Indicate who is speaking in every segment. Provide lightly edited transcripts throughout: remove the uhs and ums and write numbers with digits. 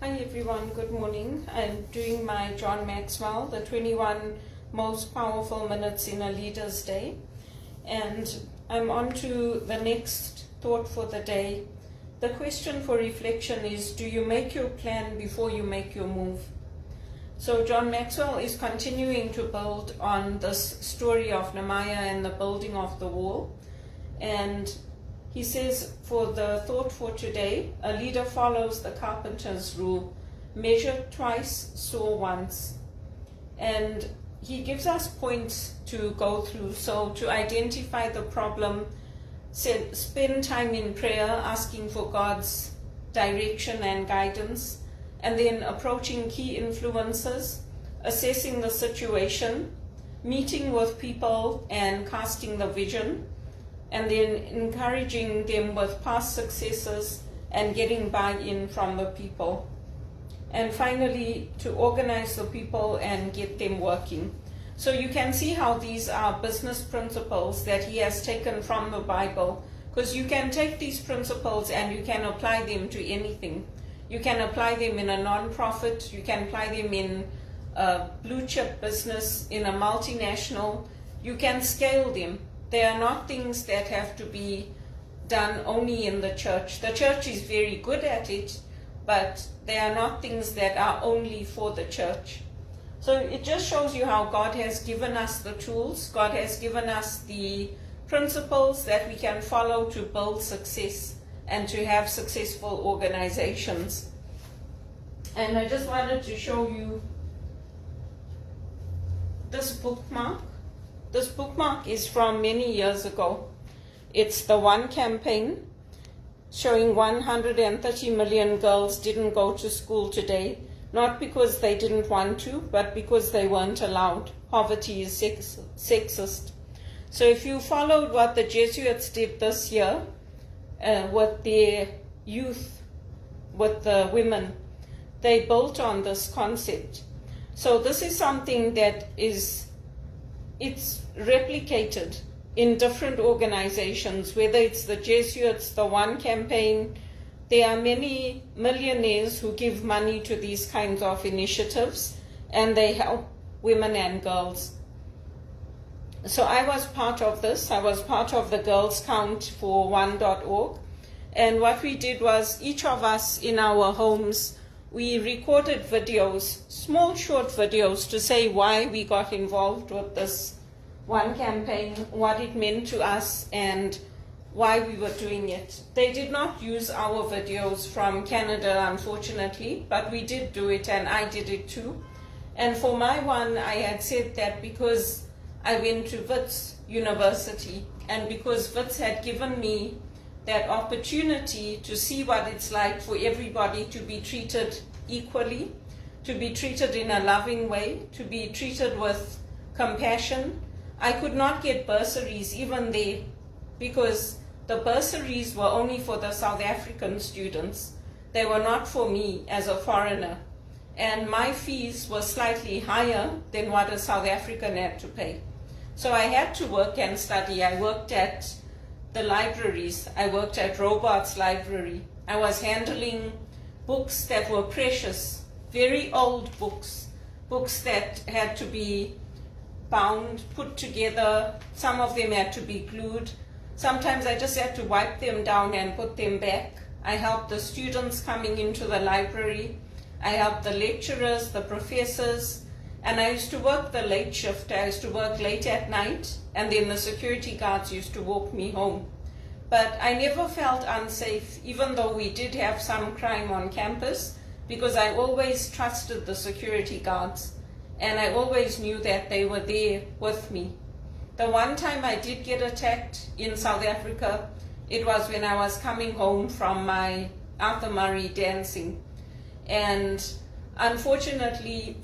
Speaker 1: Hi everyone, good morning. I'm doing my John Maxwell, the 21 most powerful minutes in a leader's day. And I'm on to the next thought for the day. The question for reflection is, do you make your plan before you make your move? So John Maxwell is continuing to build on this story of Nehemiah and the building of the wall. And he says, for the thought for today, a leader follows the carpenter's rule: measure twice, saw once. And he gives us points to go through. So to identify the problem, spend time in prayer, asking for God's direction and guidance, and then approaching key influences, assessing the situation, meeting with people and casting the vision, and then encouraging them with past successes and getting buy-in from the people. And finally, to organize the people and get them working. So you can see how these are business principles that he has taken from the Bible, because you can take these principles and you can apply them to anything. You can apply them in a non-profit, you can apply them in a blue chip business, in a multinational. You can scale them. They are not things that have to be done only in the church. The church is very good at it, but they are not things that are only for the church. So it just shows you how God has given us the tools. God has given us the principles that we can follow to build success and to have successful organizations. And I just wanted to show you this bookmark. This bookmark is from many years ago. It's the One campaign showing 130 million girls didn't go to school today, not because they didn't want to, but because they weren't allowed. Poverty is sexist. So if you followed what the Jesuits did this year with their youth, with the women, they built on this concept. So this is something that it's replicated in different organizations, whether it's the Jesuits, the One campaign. There are many millionaires who give money to these kinds of initiatives, and they help women and girls. So I was part of this. I was part of the Girls Count for One.org. And what we did was, each of us in our homes, we recorded videos, small short videos, to say why we got involved with this One campaign, what it meant to us, and why we were doing it. They did not use our videos from Canada, unfortunately, but we did do it, and I did it too. And for my one, I had said that because I went to Wits University, and because Wits had given me that opportunity to see what it's like for everybody to be treated equally, to be treated in a loving way, to be treated with compassion. I could not get bursaries even there, because the bursaries were only for the South African students. They were not for me as a foreigner. And my fees were slightly higher than what a South African had to pay. So I had to work and study. I worked at the libraries. I worked at Robarts Library. I was handling books that were precious, very old books, books that had to be bound, put together. Some of them had to be glued. Sometimes I just had to wipe them down and put them back. I helped the students coming into the library. I helped the lecturers, the professors, and I used to work the late shift. I used to work late at night, and then the security guards used to walk me home. But I never felt unsafe, even though we did have some crime on campus, because I always trusted the security guards, and I always knew that they were there with me. The one time I did get attacked in South Africa, it was when I was coming home from my Arthur Murray dancing. And unfortunately,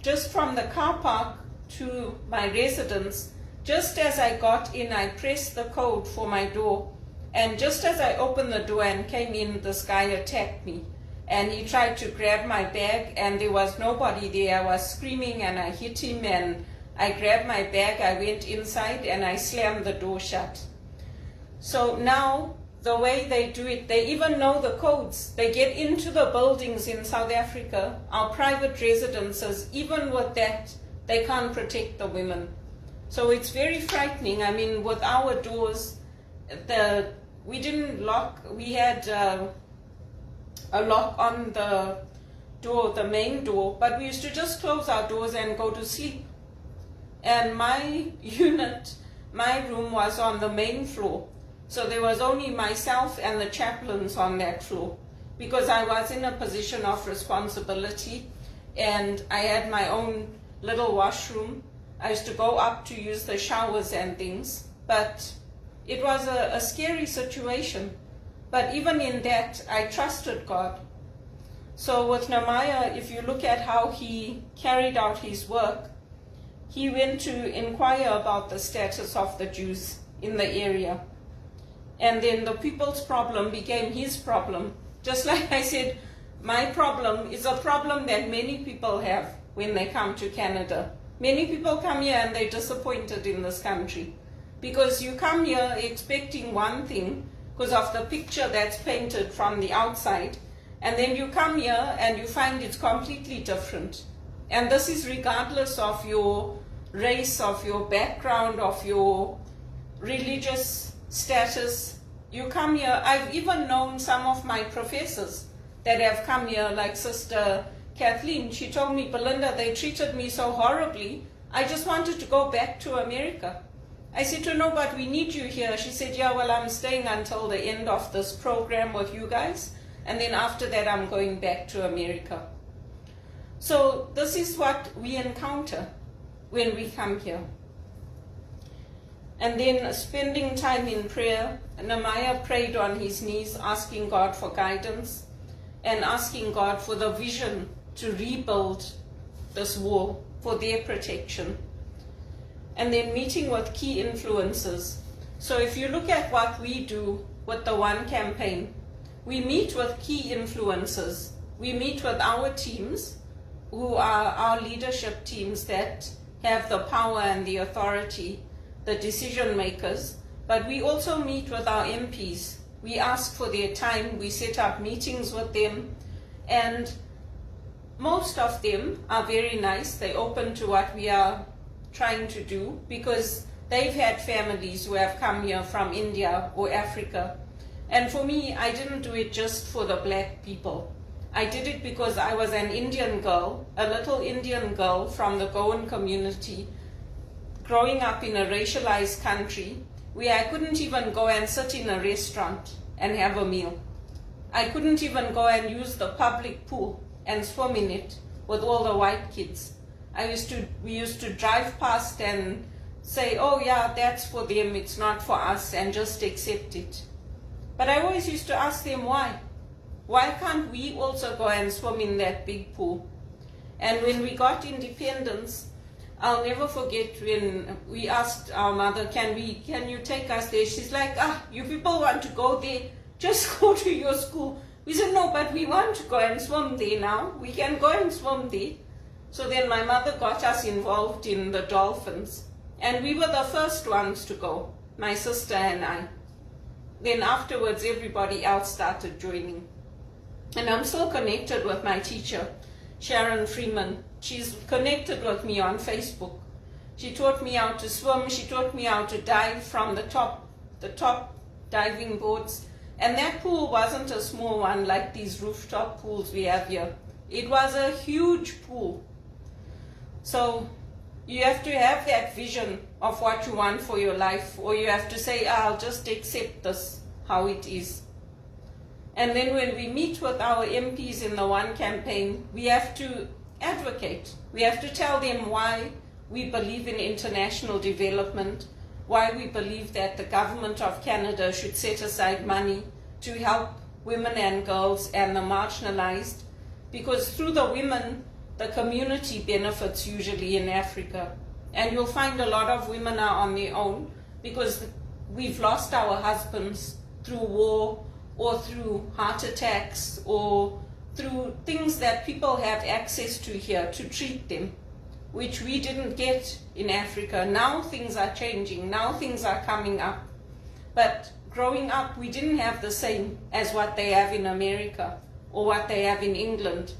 Speaker 1: just from the car park to my residence, just as I got in, I pressed the code for my door. And just as I opened the door and came in, this guy attacked me. And he tried to grab my bag, and there was nobody there. I was screaming, and I hit him, and I grabbed my bag, I went inside, and I slammed the door shut. So now the way they do it. They even know the codes. They get into the buildings in South Africa, our private residences, even with that, they can't protect the women. So it's very frightening. I mean, with our doors, we didn't lock, we had a lock on the door, the main door, but we used to just close our doors and go to sleep. And my unit, my room was on the main floor. So there was only myself and the chaplains on that floor, because I was in a position of responsibility and I had my own little washroom. I used to go up to use the showers and things, but it was a scary situation. But even in that, I trusted God. So with Nehemiah, if you look at how he carried out his work, he went to inquire about the status of the Jews in the area. And then the people's problem became his problem. Just like I said, my problem is a problem that many people have when they come to Canada. Many people come here and they're disappointed in this country, because you come here expecting one thing because of the picture that's painted from the outside, and then you come here and you find it's completely different. And this is regardless of your race, of your background, of your religious status. You come here, I've even known some of my professors that have come here, like Sister Kathleen. She told me, Belinda, they treated me so horribly, I just wanted to go back to America. I said to her, no, but we need you here. She said, yeah, well, I'm staying until the end of this program with you guys, and then after that I'm going back to America. So this is what we encounter when we come here. And then spending time in prayer, Nehemiah prayed on his knees, asking God for guidance and asking God for the vision to rebuild this wall for their protection. And then meeting with key influences. So if you look at what we do with the One campaign, we meet with key influencers. We meet with our teams, who are our leadership teams that have the power and the authority, the decision makers, but we also meet with our MPs. We ask for their time, we set up meetings with them, and most of them are very nice. They're open to what we are trying to do, because they've had families who have come here from India or Africa. And for me, I didn't do it just for the black people. I did it because I was an Indian girl, a little Indian girl from the Goan community, growing up in a racialized country where I couldn't even go and sit in a restaurant and have a meal. I couldn't even go and use the public pool and swim in it with all the white kids. We used to drive past and say, oh yeah, that's for them, it's not for us, and just accept it. But I always used to ask them why. Why can't we also go and swim in that big pool? And when we got independence, I'll never forget when we asked our mother, can you take us there? She's like, you people want to go there, just go to your school. We said, no, but we want to go and swim there now. We can go and swim there. So then my mother got us involved in the dolphins. And we were the first ones to go, my sister and I. Then afterwards, everybody else started joining. And I'm still connected with my teacher, Sharon Freeman. She's connected with me on Facebook. She taught me how to swim. She taught me how to dive from the top diving boards. And that pool wasn't a small one like these rooftop pools we have here. It was a huge pool. So you have to have that vision of what you want for your life, or you have to say, I'll just accept this how it is. And then when we meet with our MPs in the One campaign, we have to advocate. We have to tell them why we believe in international development, why we believe that the government of Canada should set aside money to help women and girls and the marginalized, because through the women, the community benefits usually in Africa. And you'll find a lot of women are on their own because we've lost our husbands through war or through heart attacks or through things that people have access to here to treat them, which we didn't get in Africa. Now things are changing, now things are coming up. But growing up, we didn't have the same as what they have in America or what they have in England.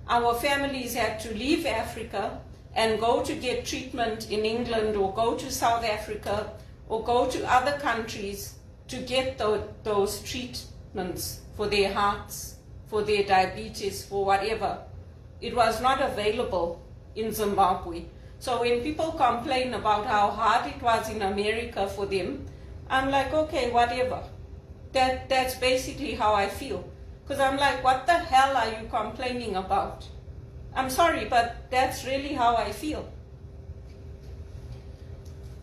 Speaker 1: Our families had to leave Africa and go to get treatment in England or go to South Africa or go to other countries to get those treatments for their hearts, for their diabetes, for whatever. It was not available in Zimbabwe. So when people complain about how hard it was in America for them, I'm like, okay, whatever. That's basically how I feel. Because I'm like, what the hell are you complaining about? I'm sorry, but that's really how I feel.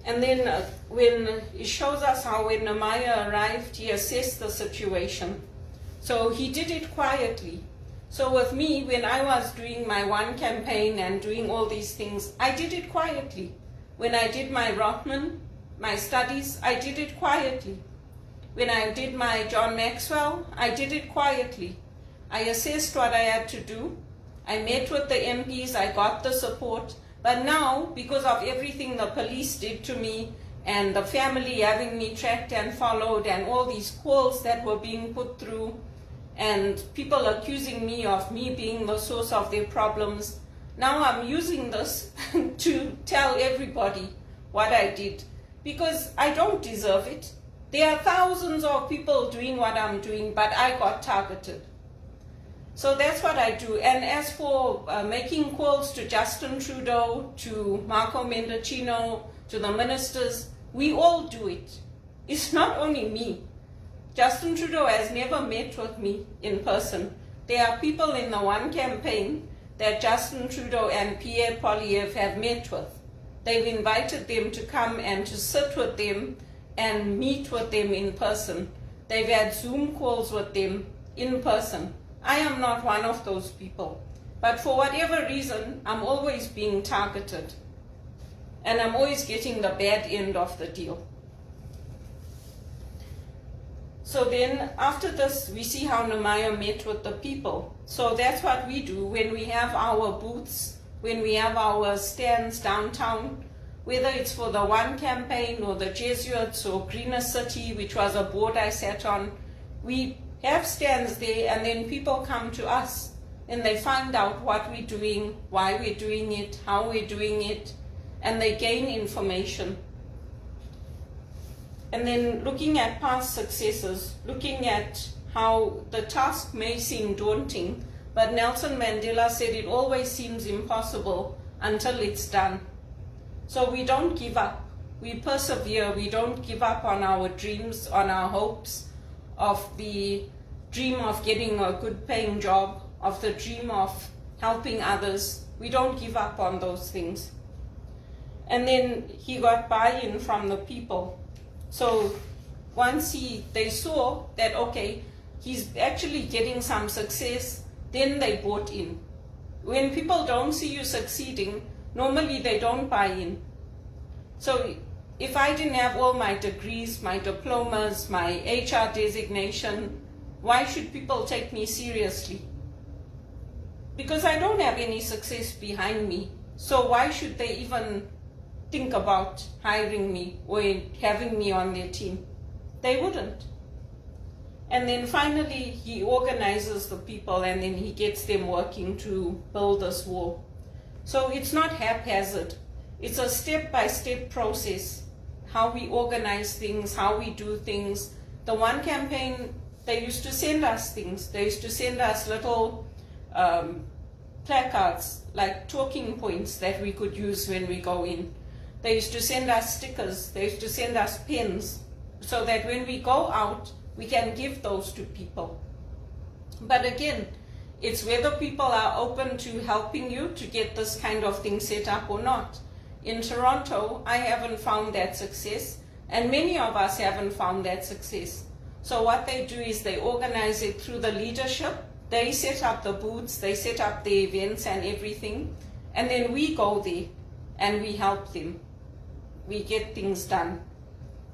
Speaker 1: And then when it shows us how when Nehemiah arrived, he assessed the situation. So he did it quietly. So with me, when I was doing my one campaign and doing all these things, I did it quietly. When I did my Rothman, my studies, I did it quietly. When I did my John Maxwell, I did it quietly. I assessed what I had to do. I met with the MPs, I got the support. But now, because of everything the police did to me and the family having me tracked and followed and all these calls that were being put through and people accusing me of me being the source of their problems, now I'm using this to tell everybody what I did because I don't deserve it. There are thousands of people doing what I'm doing, but I got targeted. So that's what I do. And as for making calls to Justin Trudeau, to Marco Mendocino, to the ministers, we all do it. It's not only me. Justin Trudeau has never met with me in person. There are people in the one campaign that Justin Trudeau and Pierre Poilievre have met with. They've invited them to come and to sit with them and meet with them in person. They've had Zoom calls with them in person. I am not one of those people. But for whatever reason, I'm always being targeted. And I'm always getting the bad end of the deal. So then after this, we see how Nehemiah met with the people. So that's what we do when we have our booths, when we have our stands downtown, whether it's for the One campaign or the Jesuits or Greener City, which was a board I sat on, we have stands there and then people come to us and they find out what we're doing, why we're doing it, how we're doing it, and they gain information. And then looking at past successes, looking at how the task may seem daunting, but Nelson Mandela said it always seems impossible until it's done. So we don't give up. We persevere. We don't give up on our dreams, on our hopes, of the dream of getting a good paying job, of the dream of helping others. We don't give up on those things. And then he got buy-in from the people. So once they saw that, okay, he's actually getting some success, then they bought in. When people don't see you succeeding, normally they don't buy in. So if I didn't have all my degrees, my diplomas, my HR designation, why should people take me seriously? Because I don't have any success behind me. So why should they even think about hiring me or having me on their team? They wouldn't. And then finally he organizes the people and then he gets them working to build this wall. So it's not haphazard. It's a step-by-step process, how we organize things, how we do things. The One campaign, they used to send us things. They used to send us little placards, like talking points that we could use when we go in. They used to send us stickers. They used to send us pens so that when we go out, we can give those to people. But again, it's whether people are open to helping you to get this kind of thing set up or not. In Toronto, I haven't found that success, and many of us haven't found that success. So what they do is they organize it through the leadership. They set up the booths, they set up the events and everything, and then we go there and we help them. We get things done.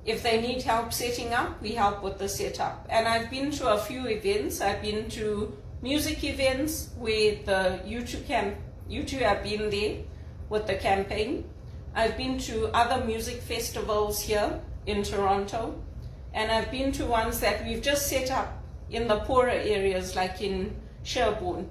Speaker 1: If they need help setting up, we help with the setup. And I've been to a few events. I've been to music events where the U2 have been there with the campaign. I've been to other music festivals here in Toronto. And I've been to ones that we've just set up in the poorer areas, like in Sherborne,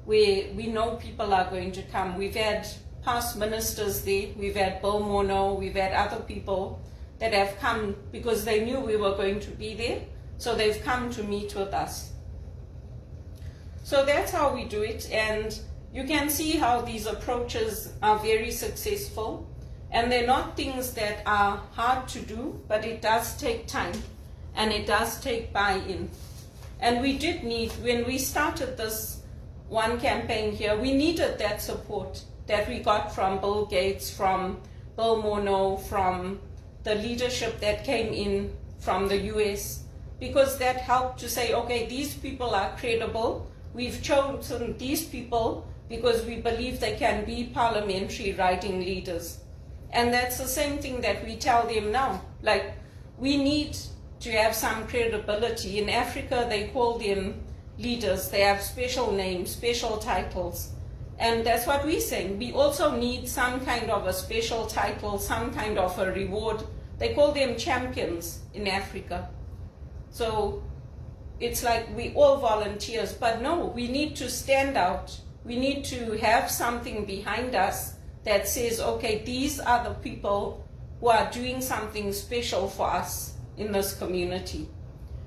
Speaker 1: where we know people are going to come. We've had past ministers there, we've had Bill Mono, we've had other people that have come because they knew we were going to be there, so they've come to meet with us. So that's how we do it, and you can see how these approaches are very successful, and they're not things that are hard to do, but it does take time, and it does take buy-in. And we did need, when we started this one campaign here, we needed that support that we got from Bill Gates, from Bill Mono, from the leadership that came in from the US, because that helped to say, okay, these people are credible. We've chosen these people because we believe they can be parliamentary writing leaders. And that's the same thing that we tell them now. Like, we need to have some credibility. In Africa, they call them leaders. They have special names, special titles. And that's what we're saying. We also need some kind of a special title, some kind of a reward. They call them champions in Africa. So it's like we all volunteers, but no, we need to stand out. We need to have something behind us that says, okay, these are the people who are doing something special for us in this community.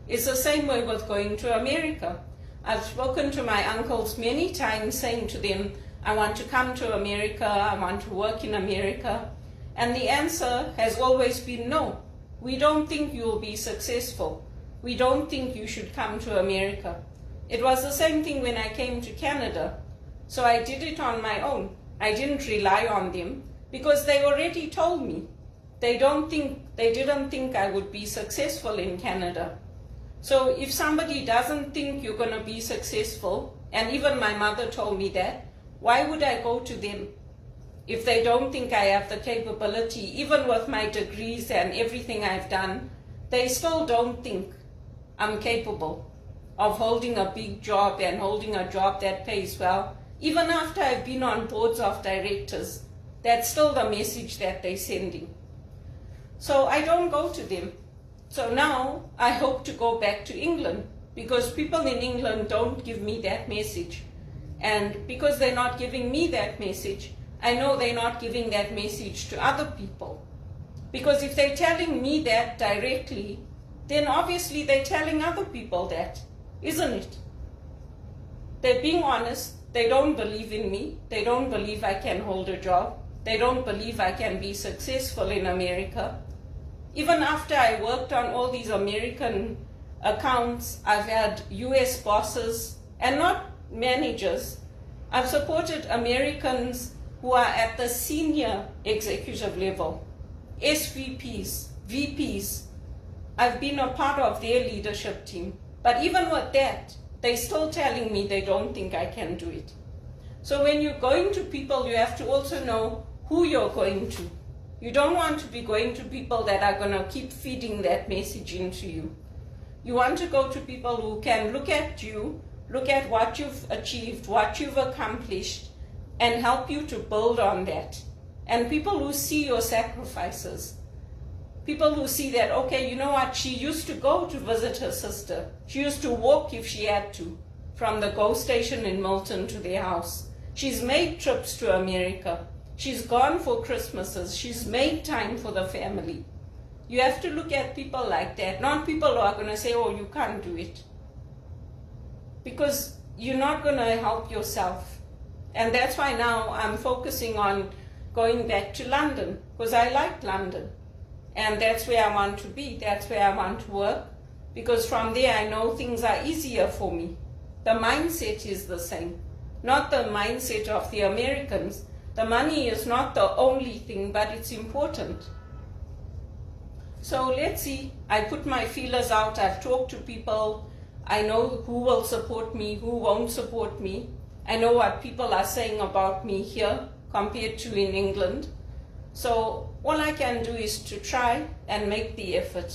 Speaker 1: It's the same way with going to America. I've spoken to my uncles many times saying to them, I want to come to America, I want to work in America. And the answer has always been no. We don't think you'll be successful. We don't think you should come to America. It was the same thing when I came to Canada. So I did it on my own. I didn't rely on them because they already told me. They didn't think I would be successful in Canada. So if somebody doesn't think you're going to be successful, and even my mother told me that, why would I go to them? If they don't think I have the capability, even with my degrees and everything I've done, they still don't think I'm capable of holding a big job and holding a job that pays well. Even after I've been on boards of directors, that's still the message that they're sending. So I don't go to them. So now I hope to go back to England because people in England don't give me that message. And because they're not giving me that message, I know they're not giving that message to other people. Because if they're telling me that directly, then obviously they're telling other people that, isn't it? They're being honest. They don't believe in me. They don't believe I can hold a job. They don't believe I can be successful in America. Even after I worked on all these American accounts, I've had US bosses and not managers. I've supported Americans who are at the senior executive level, SVPs, VPs. I've been a part of their leadership team. But even with that, they're still telling me they don't think I can do it. So when you're going to people, you have to also know who you're going to. You don't want to be going to people that are going to keep feeding that message into you. You want to go to people who can look at you, look at what you've achieved, what you've accomplished, and help you to build on that. And people who see your sacrifices. People who see that, okay, you know what, she used to go to visit her sister. She used to walk if she had to, from the GO station in Milton to their house. She's made trips to America. She's gone for Christmases. She's made time for the family. You have to look at people like that, not people who are going to say, oh, you can't do it. Because you're not going to help yourself. And that's why now I'm focusing on going back to London, because I like London. And that's where I want to be. That's where I want to work. Because from there I know things are easier for me. The mindset is the same. Not the mindset of the Americans. The money is not the only thing, but it's important. So let's see. I put my feelers out. I've talked to people. I know who will support me, who won't support me. I know what people are saying about me here compared to in England. So all I can do is to try and make the effort.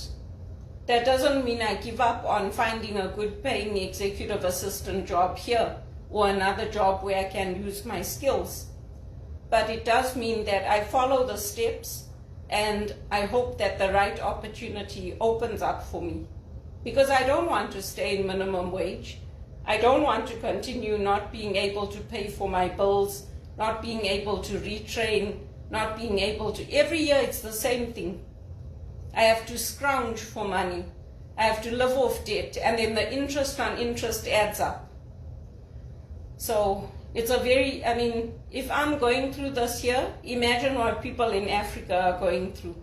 Speaker 1: That doesn't mean I give up on finding a good paying executive assistant job here or another job where I can use my skills. But it does mean that I follow the steps. And I hope that the right opportunity opens up for me. Because I don't want to stay in minimum wage. I don't want to continue not being able to pay for my bills, not being able to retrain, not being able to... Every year it's the same thing. I have to scrounge for money. I have to live off debt, and then the interest on interest adds up. So it's a very, I mean, if I'm going through this here, imagine what people in Africa are going through.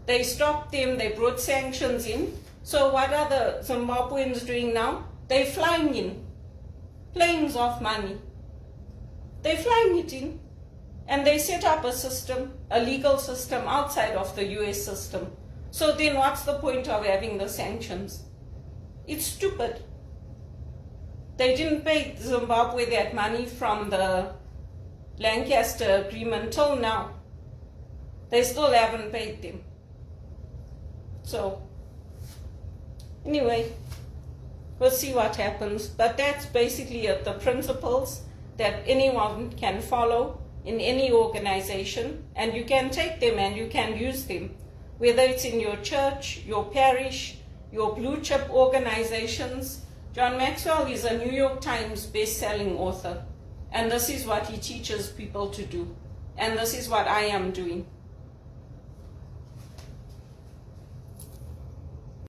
Speaker 1: They stopped them, they brought sanctions in. So what are the Zimbabweans doing now? They're flying in planes of money. They're flying it in. And they set up a system, a legal system outside of the US system. So then what's the point of having the sanctions? It's stupid. They didn't pay Zimbabwe that money from the Lancaster Agreement till now. They still haven't paid them. So, anyway, we'll see what happens. But that's basically the principles that anyone can follow in any organization, and you can take them and you can use them, whether it's in your church, your parish, your blue chip organizations. John Maxwell is a New York Times best-selling author, and this is what he teaches people to do, and this is what I am doing.